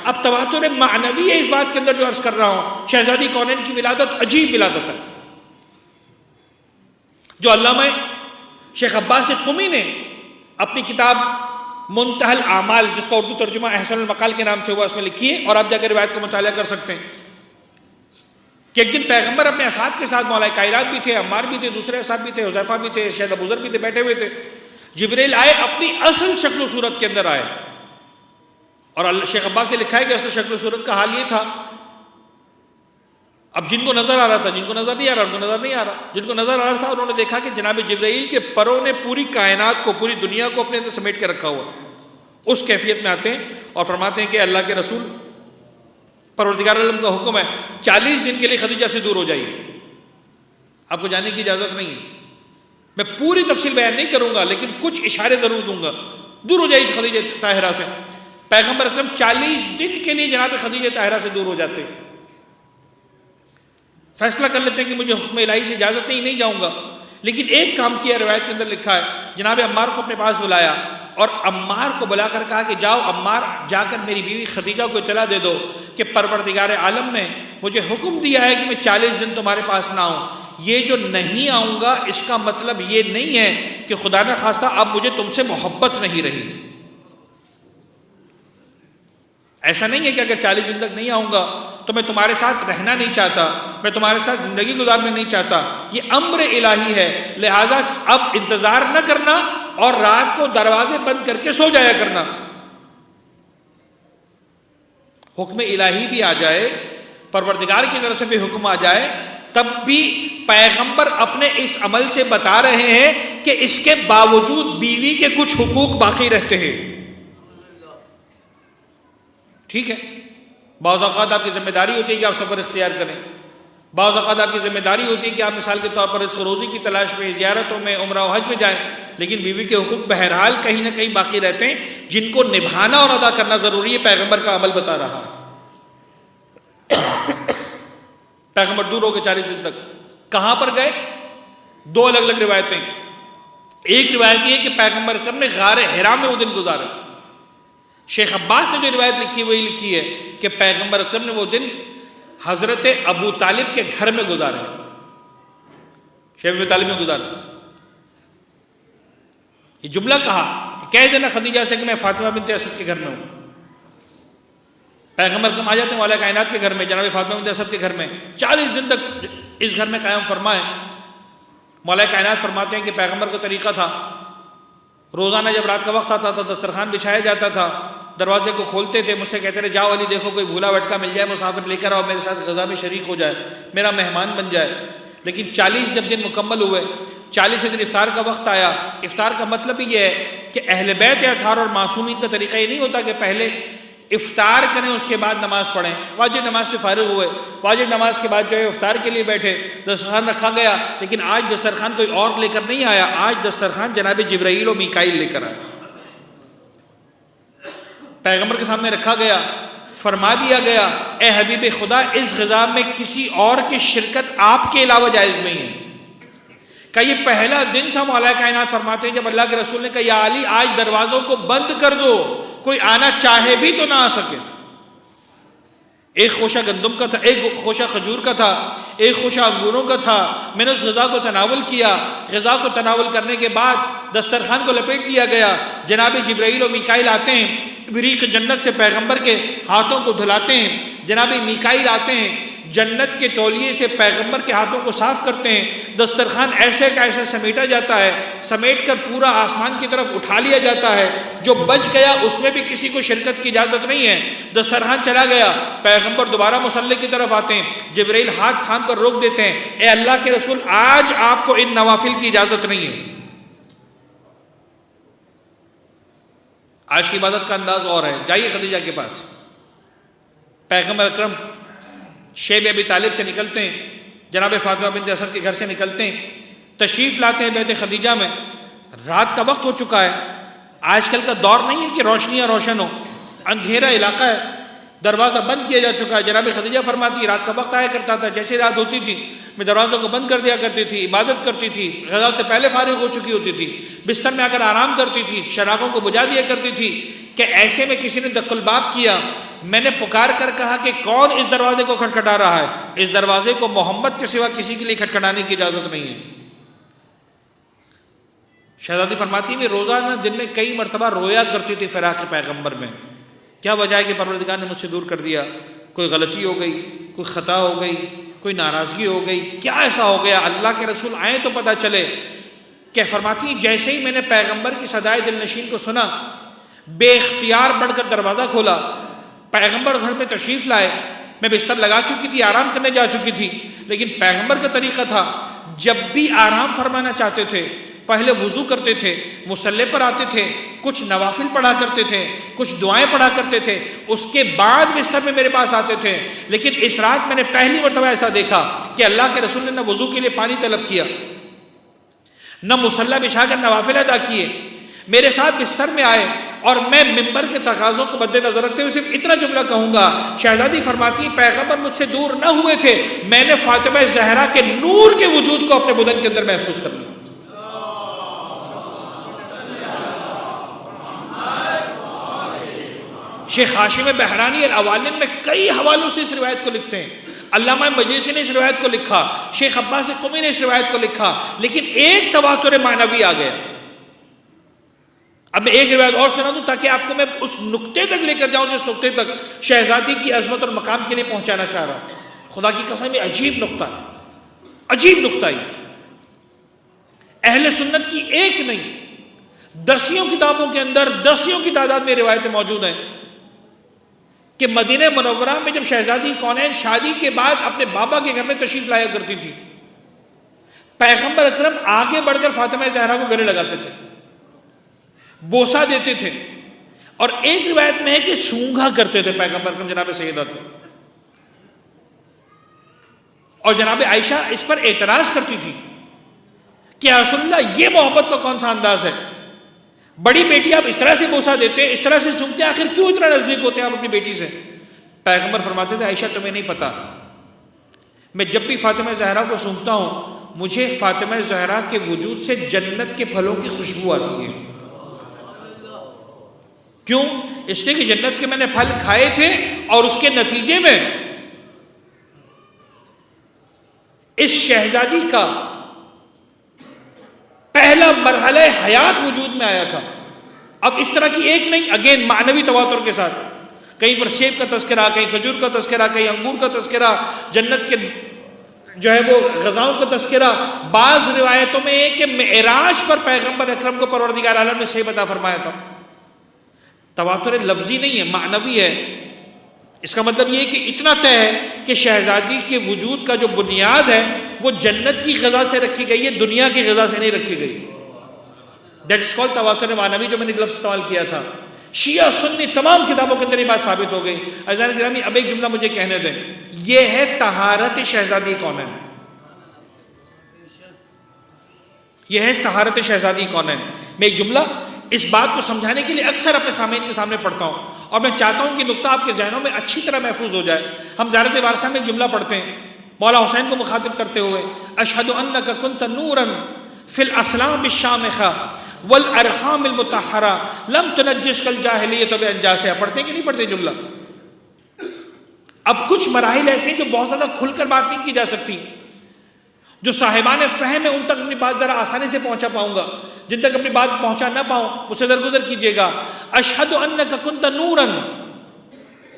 اب تواتر معنوی ہے اس بات کے اندر جو عرض کر رہا ہوں، شہزادی کونین کی ولادت عجیب ولادت ہے، جو علامہ شیخ عباس قمی نے اپنی کتاب منتہی الاعمال، جس کا اردو ترجمہ احسن المقال کے نام سے ہوا، اس میں لکھی ہے، اور آپ جا کے روایت کا مطالعہ کر سکتے ہیں کہ ایک دن پیغمبر اپنے اصحاب کے ساتھ، مولا کائنات بھی تھے، عمار بھی تھے، دوسرے اصحاب بھی تھے، حذیفہ بھی تھے، شاید ابو ذر بھی تھے، بیٹھے ہوئے تھے. جبریل آئے، اپنی اصل شکل و صورت کے اندر آئے، اور شیخ عباس نے لکھا ہے کہ اصل شکل و صورت کا حال یہ تھا، اب جن کو نظر آ رہا تھا، جن کو نظر نہیں آ رہا، ان کو نظر نہیں آ رہا. جن کو نظر آ رہا تھا انہوں نے دیکھا کہ جناب جبرائیل کے پروں نے پوری کائنات کو، پوری دنیا کو اپنے اندر سمیٹ کے رکھا ہوا. اس کیفیت میں آتے ہیں اور فرماتے ہیں کہ اللہ کے رسول، پروردگار عالم کا حکم ہے 40 دن کے لیے خدیجہ سے دور ہو جائیے، آپ کو جانے کی اجازت نہیں ہے. میں پوری تفصیل بیان نہیں کروں گا لیکن کچھ اشارے ضرور دوں گا. دور ہو جائیے خدیجہ طاہرہ سے. پیغمبر اکرم 40 دن کے لیے جناب خدیجہ طاہرہ سے دور ہو جاتے ہیں، فیصلہ کر لیتے ہیں کہ مجھے حکم الہی سے اجازت نہیں جاؤں گا. لیکن ایک کام کیا، روایت کے اندر لکھا ہے، جناب عمار کو اپنے پاس بلایا اور عمار کو بلا کر کہا کہ جاؤ عمار، جا کر میری بیوی خدیجہ کو اطلاع دے دو کہ پروردگار عالم نے مجھے حکم دیا ہے کہ میں 40 دن تمہارے پاس نہ آؤں. یہ جو نہیں آؤں گا اس کا مطلب یہ نہیں ہے کہ خدا نہ خواستہ اب مجھے تم سے محبت نہیں رہی. ایسا نہیں ہے کہ اگر 40 دن تک نہیں آؤں گا تو میں تمہارے ساتھ رہنا نہیں چاہتا، میں تمہارے ساتھ زندگی گزارنا نہیں چاہتا. یہ امر الہی ہے، لہٰذا اب انتظار نہ کرنا اور رات کو دروازے بند کر کے سو جایا کرنا. حکم الہی بھی آ جائے، پروردگار کی طرف سے بھی حکم آ جائے، تب بھی پیغمبر اپنے اس عمل سے بتا رہے ہیں کہ اس کے باوجود بیوی کے کچھ حقوق باقی رہتے ہیں. ٹھیک ہے، بعض اوقات آپ کی ذمہ داری ہوتی ہے کہ آپ سفر اختیار کریں، بعض اوقات آپ کی ذمہ داری ہوتی ہے کہ آپ مثال کے طور پر رزق روزی کی تلاش میں، زیارتوں میں، عمرہ و حج میں جائیں، لیکن بیوی کے حقوق بہرحال کہیں نہ کہیں باقی رہتے ہیں جن کو نبھانا اور ادا کرنا ضروری ہے. پیغمبر کا عمل بتا رہا ہے. پیغمبر دور ہو گئے 40 دن تک. کہاں پر گئے؟ دو الگ الگ روایتیں. ایک روایت یہ ہے کہ پیغمبر اکرم نے غار حرا میں وہ دن گزارے. شیخ عباس نے جو روایت لکھی وہی لکھی ہے کہ پیغمبر اکرم نے وہ دن حضرت ابو طالب کے گھر میں گزارے، شیخ ابو طالب میں گزارے. یہ جملہ کہا کہ کہہ دینا خدیجہ سے کہ میں فاطمہ بنت اسد کے گھر میں ہوں. پیغمبر اکرم آ جاتے ہیں مولا کائنات کے گھر میں، جناب فاطمہ بنت اسد کے گھر میں، 40 دن تک اس گھر میں قیام فرمائے. مولا کائنات فرماتے ہیں کہ پیغمبر کا طریقہ تھا، روزانہ جب رات کا وقت آتا تھا دسترخوان بچھایا جاتا تھا، دروازے کو کھولتے تھے، مجھ سے کہتے رہے جاؤ علی دیکھو کوئی بھولا بھٹکا مل جائے، مسافر لے کر آؤ، میرے ساتھ غزا میں شریک ہو جائے، میرا مہمان بن جائے. لیکن 40 جب دن مکمل ہوئے، 40 دن افطار کا وقت آیا. افطار کا مطلب یہ ہے کہ اہل بیت اطہار اور معصومین کا طریقہ یہ نہیں ہوتا کہ پہلے افطار کریں اس کے بعد نماز پڑھیں. واجب نماز سے فارغ ہوئے، واجب نماز کے بعد جو ہے افطار کے لیے بیٹھے، دسترخوان رکھا گیا. لیکن آج دسترخوان کوئی اور لے کر نہیں آیا، آج دسترخوان جناب جبرائیل و میکائیل لے کر آئے. پیغمبر کے سامنے رکھا گیا، فرما دیا گیا اے حبیب خدا اس غذا میں کسی اور کی شرکت آپ کے علاوہ جائز نہیں ہے. کہ یہ پہلا دن تھا، مولا کائنات فرماتے ہیں جب اللہ کے رسول نے کہا یا علی آج دروازوں کو بند کر دو، کوئی آنا چاہے بھی تو نہ آ سکے. ایک خوشہ گندم کا تھا، ایک خوشہ کھجور کا تھا، ایک خوشہ انگوروں کا تھا. میں نے اس غذا کو تناول کیا. غذا کو تناول کرنے کے بعد دسترخوان کو لپیٹ دیا گیا. جناب جبرائیل و میکائیل آتے ہیں، بریق جنت سے پیغمبر کے ہاتھوں کو دھلاتے ہیں. جناب میکائیل آتے ہیں، جنت کے تولیے سے پیغمبر کے ہاتھوں کو صاف کرتے ہیں. دسترخوان ایسے کا ایسا سمیٹا جاتا ہے، سمیٹ کر پورا آسمان کی طرف اٹھا لیا جاتا ہے. جو بچ گیا اس میں بھی کسی کو شرکت کی اجازت نہیں ہے. دسترخوان چلا گیا، پیغمبر دوبارہ مصلی کی طرف آتے ہیں، جبرائیل ہاتھ تھام کر روک دیتے ہیں، اے اللہ کے رسول آج آپ کو ان نوافل کی اجازت نہیں ہے. آج کی عبادت کا انداز اور ہے. جائیے خدیجہ کے پاس. پیغمبر اکرم شیب ابی طالب سے نکلتے ہیں، جناب فاطمہ بنت اسد کے گھر سے نکلتے ہیں، تشریف لاتے ہیں بیت خدیجہ میں. رات کا وقت ہو چکا ہے. آج کل کا دور نہیں ہے کہ روشنیاں روشن ہو، اندھیرا علاقہ ہے. دروازہ بند کیا جا چکا ہے. جناب خدیجہ فرماتی رات کا وقت آیا کرتا تھا، جیسے رات ہوتی تھی میں دروازوں کو بند کر دیا کرتی تھی، عبادت کرتی تھی، غزا سے پہلے فارغ ہو چکی ہوتی تھی، بستر میں آ کر آرام کرتی تھی، چراغوں کو بجھا دیا کرتی تھی کہ ایسے میں کسی نے دق الباب کیا. میں نے پکار کر کہا کہ کون اس دروازے کو کھٹکھٹا رہا ہے؟ اس دروازے کو محمد کے سوا کسی کے لیے کھٹکھٹانے کی اجازت نہیں ہے. شہزادی فرماتی میں روزانہ دن میں کئی مرتبہ رویا کرتی تھی فراق پیغمبر میں. کیا وجہ ہے کہ پروردگار نے مجھ سے دور کر دیا؟ کوئی غلطی ہو گئی، کوئی خطا ہو گئی، کوئی ناراضگی ہو گئی، کیا ایسا ہو گیا؟ اللہ کے رسول آئیں تو پتہ چلے. کہ فرماتی جیسے ہی میں نے پیغمبر کی صدائے دل نشین کو سنا، بے اختیار بڑھ کر دروازہ کھولا. پیغمبر گھر میں تشریف لائے، میں بستر لگا چکی تھی، آرام کرنے جا چکی تھی، لیکن پیغمبر کا طریقہ تھا جب بھی آرام فرمانا چاہتے تھے پہلے وضو کرتے تھے، مصلی پر آتے تھے، کچھ نوافل پڑھا کرتے تھے، کچھ دعائیں پڑھا کرتے تھے، اس کے بعد بستر میں میرے پاس آتے تھے. لیکن اس رات میں نے پہلی مرتبہ ایسا دیکھا کہ اللہ کے رسول نے نہ وضو کے لیے پانی طلب کیا، نہ مصلی بچھا کر نوافل ادا کیے، میرے ساتھ بستر میں آئے. اور میں منبر کے تقاضوں کو مد نظر رکھتے ہوئے صرف اتنا جملہ کہوں گا. شہزادی فرماتی پیغمبر مجھ سے دور نہ ہوئے تھے، میں نے فاطمہ زہرا کے نور کے وجود کو اپنے بدن کے اندر محسوس کر لیا. شیخ ہاشم بحرانی الاوالم میں کئی حوالوں سے اس روایت کو لکھتے ہیں. علامہ مجلسی نے اس روایت کو لکھا، شیخ عباس قمی نے اس روایت کو لکھا، لیکن ایک تواتر معنوی آ گیا. اب میں ایک روایت اور سنا دوں تاکہ آپ کو میں اس نقطے تک لے کر جاؤں جس نقطے تک شہزادی کی عظمت اور مقام کے لیے پہنچانا چاہ رہا ہوں. خدا کی قسم یہ عجیب نقطہ ہے، عجیب نقطہ ہے. اہل سنت کی ایک نہیں دسیوں کتابوں کے اندر دسیوں کی تعداد میں روایتیں موجود ہیں کہ مدینہ منورہ میں جب شہزادی کونین شادی کے بعد اپنے بابا کے گھر میں تشریف لایا کرتی تھی، پیغمبر اکرم آگے بڑھ کر فاطمہ زہرا کو گلے لگاتے تھے، بوسہ دیتے تھے، اور ایک روایت میں ہے کہ سونگھا کرتے تھے پیغمبر اکرم جناب سیدہ کو. اور جناب عائشہ اس پر اعتراض کرتی تھی کہ یا رسول اللہ یہ محبت کا کون سا انداز ہے؟ بڑی بیٹی آپ اس طرح سے بوسہ دیتے، اس طرح سے سونگتے، آخر کیوں اتنا نزدیک ہوتے ہیں آپ اپنی بیٹی سے؟ پیغمبر فرماتے تھے عائشہ تمہیں نہیں پتا، میں جب بھی فاطمہ زہرا کو سونگتا ہوں مجھے فاطمہ زہرا کے وجود سے جنت کے پھلوں کی خوشبو آتی ہے. کیوں؟ اس لیے کہ جنت کے میں نے پھل کھائے تھے اور اس کے نتیجے میں اس شہزادی کا پہلا مرحلہ حیات وجود میں آیا تھا. اب اس طرح کی ایک نہیں، اگین معنوی تواتر کے ساتھ، کہیں پر سیب کا تذکرہ، کہیں کھجور کا تذکرہ، کہیں انگور کا تذکرہ، جنت کے جو ہے وہ غذاؤں کا تذکرہ. بعض روایتوں میں ہے کہ معراج پر پیغمبر اکرم کو پروردگار عالم نے سیب عطا فرمایا تھا. تواتر لفظی نہیں ہے، معنوی ہے. اس کا مطلب یہ کہ اتنا طے ہے کہ شہزادی کے وجود کا جو بنیاد ہے وہ جنت کی غذا سے رکھی گئی ہے، دنیا کی غذا سے نہیں رکھی گئی. دیٹ از کالڈ تواتر معنوی، جو میں نے لفظ استعمال کیا تھا. شیعہ سنی تمام کتابوں کے اندر یہ بات ثابت ہو گئی. عزیزان گرامی اب ایک جملہ مجھے کہنے دیں، یہ ہے طہارت شہزادی کونین. یہ ہے طہارت شہزادی کونین. میں ایک جملہ اس بات کو سمجھانے کے لیے اکثر اپنے سامعین کے سامنے پڑھتا ہوں، اور میں چاہتا ہوں کہ نقطہ آپ کے ذہنوں میں اچھی طرح محفوظ ہو جائے. ہم زیارت وارثہ میں ایک جملہ پڑھتے ہیں مولا حسین کو مخاطب کرتے ہوئے، اشہد انک کنت نورا فی الاصلاب الشامخہ والارحام المطہرہ لم تنجسک الجاہلیۃ بانجاسہا. پڑھتے ہیں کہ نہیں پڑھتے جملہ؟ اب کچھ مراحل ایسے ہیں جو بہت زیادہ کھل کر بات نہیں کی جا سکتی، جو صاحبان فہم ہے ان تک اپنی بات ذرا آسانی سے پہنچا پاؤں گا، جن تک اپنی بات پہنچا نہ پاؤں مجھ سے درگزر کیجیے گا. اشہد انک کنت نورا،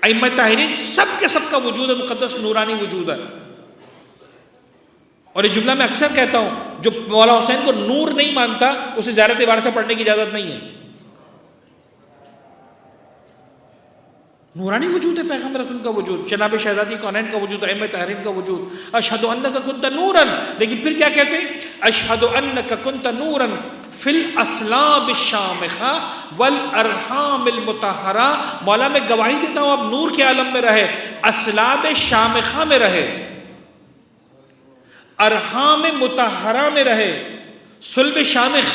ائمہ طاہرین سب کے سب کا وجود مقدس نورانی وجود ہے. اور یہ جملہ میں اکثر کہتا ہوں، جو مولا حسین کو نور نہیں مانتا اسے زیارت وارثہ پڑھنے کی اجازت نہیں ہے. نورانی وجود ہے پیغمبر اکرم کا وجود، جناب شہزادی کونین کا وجود، ائمہ طاہرین کا وجود. اشہد انک کنت نورا، لیکن پھر کیا کہتے ہیں؟ اشہد انک کنت نورا فی الاصلاب الشامخہ والارحام المطہرہ. مولا میں گواہی دیتا ہوں آپ نور کے عالم میں رہے، اصلاب شامخہ میں رہے، ارحام مطہرہ میں رہے. صلب شامخ،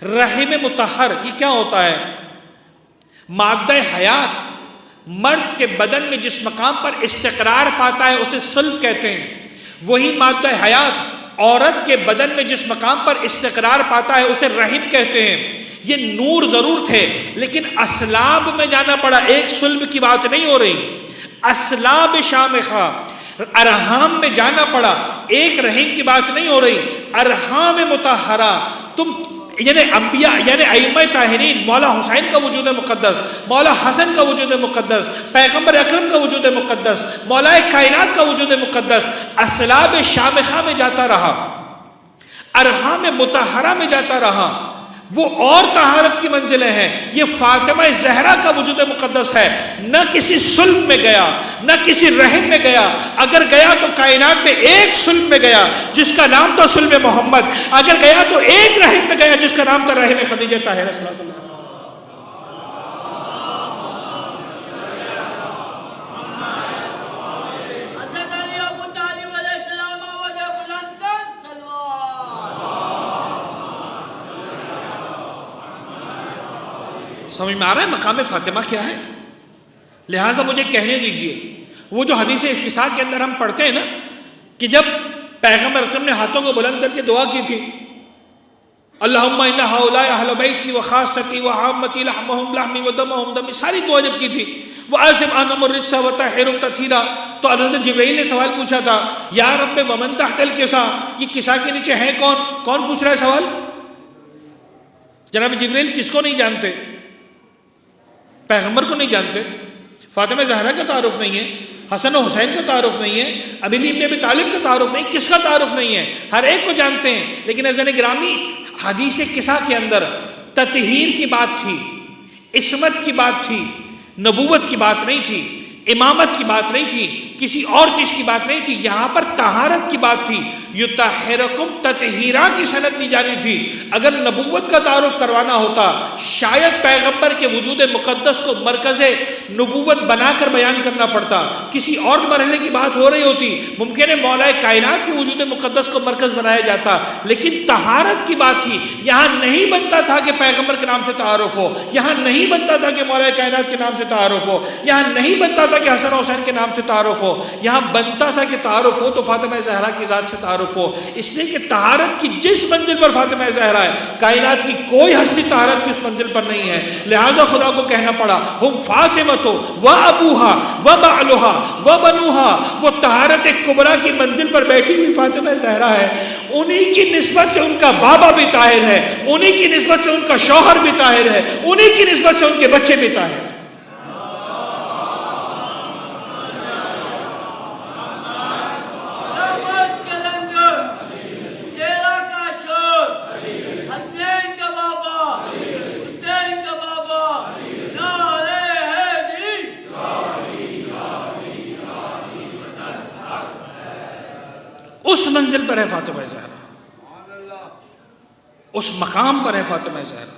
رحم مطہر، یہ کیا ہوتا ہے؟ مادہ حیات، مرد کے بدن میں جس مقام پر استقرار پاتا ہے اسے صلب کہتے ہیں، وہی مادہ حیات عورت کے بدن میں جس مقام پر استقرار پاتا ہے اسے رحم کہتے ہیں۔ یہ نور ضرور تھے لیکن اسلاب میں جانا پڑا، ایک صلب کی بات نہیں ہو رہی، اسلاب شامخہ ارحام میں جانا پڑا، ایک رحم کی بات نہیں ہو رہی، ارحام مطہرہ۔ تم یعنی انبیاء یعنی ائمہ طاہرین، مولا حسین کا وجود مقدس، مولا حسن کا وجود مقدس، پیغمبر اکرم کا وجود مقدس، مولا کائنات کا وجود مقدس اسلاب شامخہ میں جاتا رہا، ارحام مطہرہ میں جاتا رہا، وہ اور طہارت کی منزلیں ہیں۔ یہ فاطمہ زہرا کا وجود مقدس ہے، نہ کسی صلب میں گیا نہ کسی رحم میں گیا، اگر گیا تو کائنات میں ایک صلب میں گیا جس کا نام تھا صلب محمد، اگر گیا تو ایک رحم میں گیا جس کا نام تھا رحم خدیجہ طاہرہ صلی اللہ علیہ وسلم۔ سمجھ میں آ رہا ہے مقام فاطمہ کیا ہے؟ لہٰذا مجھے کہنے دیجئے، وہ جو حدیث اختصاء کے اندر ہم پڑھتے ہیں نا کہ جب پیغمبر اکرم نے ہاتھوں کو بلند کر کے دعا کی تھی، اللہم ان ہؤلاء اہل بیتی وخاصتی وعامتی لحمہم لحمی ودمہم دمی، ساری دعا جب کی تھی، وَأَعْذِبْ عَنْهُمُ الرِّجْسَ وَطَهِّرْهُمْ تَطْهِيرًا، تو حضرت جبرائیل نے سوال پوچھا تھا، یا رب ومن تحت الکساء، یہ کساء کے نیچے ہے کون؟ کون پوچھ رہا ہے سوال؟ جناب جبرائیل کس کو نہیں جانتے؟ پیغمبر کو نہیں جانتے، فاطمہ زہرا کا تعارف نہیں ہے، حسن و حسین کا تعارف نہیں ہے، علی ابن ابی طالب کا تعارف نہیں، کس کا تعارف نہیں ہے؟ ہر ایک کو جانتے ہیں، لیکن عزیزان گرامی حدیث قصہ کے اندر تطہیر کی بات تھی، عصمت کی بات تھی، نبوت کی بات نہیں تھی، امامت کی بات نہیں تھی، کسی اور چیز کی بات نہیں تھی، یہاں پر طہارت کی بات تھی، یطہرکم تطہیرا کی صنعت دی جانی تھی۔ اگر نبوت کا تعارف کروانا ہوتا شاید پیغمبر کے وجود مقدس کو مرکز نبوت بنا کر بیان کرنا پڑتا، کسی اور مرحلے کی بات ہو رہی ہوتی، ممکن ہے مولا کائنات کے وجود مقدس کو مرکز بنایا جاتا، لیکن طہارت کی بات تھی۔ یہاں نہیں بنتا تھا کہ پیغمبر کے نام سے تعارف ہو، یہاں نہیں بنتا تھا کہ مولا کائنات کے نام سے تعارف ہو، یہاں نہیں بنتا تھا کہ حسن حسین کے نام سے تعارف ہو، یہاں بنتا تھا کہ تعارف ہو تو فاطمہ زہرا کی ذات سے تعارف ہو، اس لیے کہ طہارت کی جس منزل پر فاطمہ زہرا ہے کائنات کی کوئی ہستی طہارت کی اس منزل پر نہیں ہے، لہٰذا خدا کو کہنا پڑا ہم فاطمہ تو و ابوہا و بعلہا و بنوہا، وہ طہارت کبریٰ کی منزل پر بیٹھی ہوئی فاطمہ زہرا ہے، انہی کی نسبت سے ان کا بابا بھی طاہر ہے، انہی کی نسبت سے ان کا شوہر بھی طاہر ہے، انہی کی نسبت سے ان کے بچے بھی طاہر ہیں۔ اس منزل پر ہے فاطمہ زہرا، اس مقام پر ہے فاطمہ زہرا۔